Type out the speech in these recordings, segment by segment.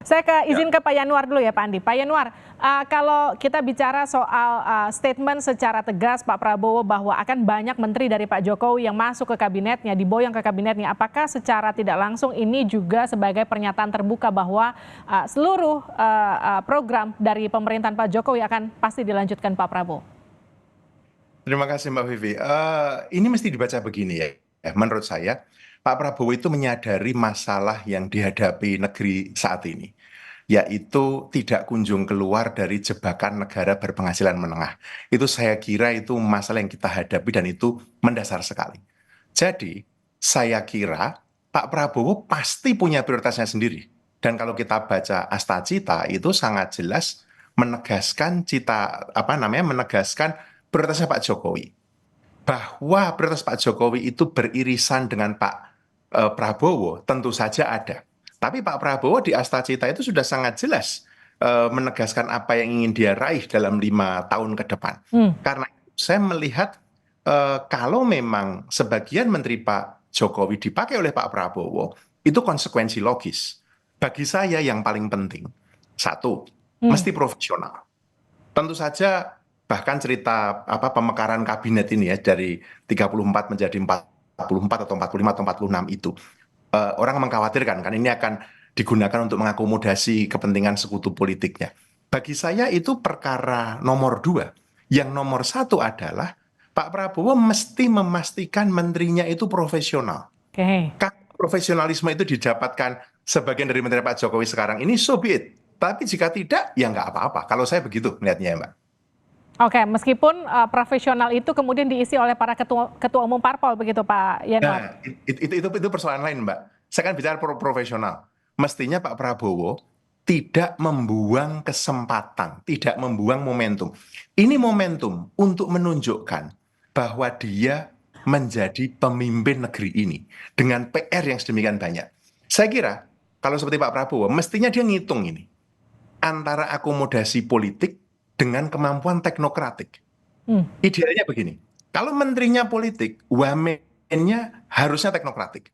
Saya izin Ya, ke Pak Yanuar dulu ya Pak Andi. Pak Yanuar, kalau kita bicara soal statement secara tegas Pak Prabowo bahwa akan banyak menteri dari Pak Jokowi yang masuk ke kabinetnya, diboyong ke kabinetnya, apakah secara tidak langsung ini juga sebagai pernyataan terbuka bahwa seluruh program dari pemerintahan Pak Jokowi akan pasti dilanjutkan Pak Prabowo? terima kasih Mbak Vivi. Ini mesti dibaca begini ya. Menurut saya, Pak Prabowo itu menyadari masalah yang dihadapi negeri saat ini, yaitu tidak kunjung keluar dari jebakan negara berpenghasilan menengah. Itu saya kira itu masalah yang kita hadapi dan itu mendasar sekali. Jadi, saya kira Pak Prabowo pasti punya prioritasnya sendiri. Dan kalau kita baca Asta Cita itu sangat jelas menegaskan menegaskan prioritasnya Pak Jokowi. Bahwa prioritas Pak Jokowi itu beririsan dengan Pak Prabowo tentu saja ada. Tapi Pak Prabowo di Asta Cita itu sudah sangat jelas menegaskan apa yang ingin dia raih dalam 5 tahun ke depan. Hmm. Karena saya melihat kalau memang sebagian menteri Pak Jokowi dipakai oleh Pak Prabowo, itu konsekuensi logis. Bagi saya yang paling penting, satu, Hmm. mesti profesional. Tentu saja bahkan cerita pemekaran kabinet ini ya dari 34 menjadi 44 atau 45 atau 46 itu orang mengkhawatirkan kan ini akan digunakan untuk mengakomodasi kepentingan sekutu politiknya. Bagi saya itu perkara nomor dua. Yang nomor satu adalah Pak Prabowo mesti memastikan menterinya itu profesional. Oke. Kalau profesionalisme itu didapatkan sebagian dari menteri Pak Jokowi sekarang ini, so be it. Tapi jika tidak, ya nggak apa-apa. Kalau saya begitu melihatnya, Mbak. Oke, meskipun profesional itu kemudian diisi oleh para ketua ketua umum parpol begitu Pak Yanuar. Nah, itu persoalan lain, Mbak. Saya kan bicara profesional. Mestinya Pak Prabowo tidak membuang kesempatan, tidak membuang momentum. Ini momentum untuk menunjukkan bahwa dia menjadi pemimpin negeri ini dengan PR yang sedemikian banyak. Saya kira kalau seperti Pak Prabowo, mestinya dia ngitung ini antara akomodasi politik dengan kemampuan teknokratik. Hmm. Idealnya begini, kalau menterinya politik, wamennya harusnya teknokratik.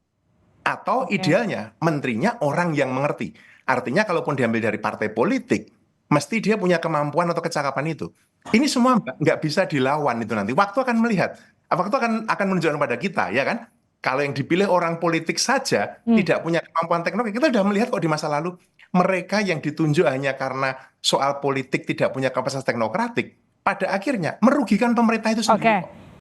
Atau Oke. idealnya menterinya orang yang mengerti. Artinya kalaupun diambil dari partai politik, mesti dia punya kemampuan atau kecakapan itu. Ini semua nggak bisa dilawan itu nanti. Waktu akan melihat. Waktu akan menunjukkan pada kita, ya kan? Kalau yang dipilih orang politik saja Hmm. tidak punya kemampuan teknologi, kita sudah melihat kok di masa lalu mereka yang ditunjuk hanya karena soal politik tidak punya kapasitas teknokratik, pada akhirnya merugikan pemerintah itu sendiri Oke. kok.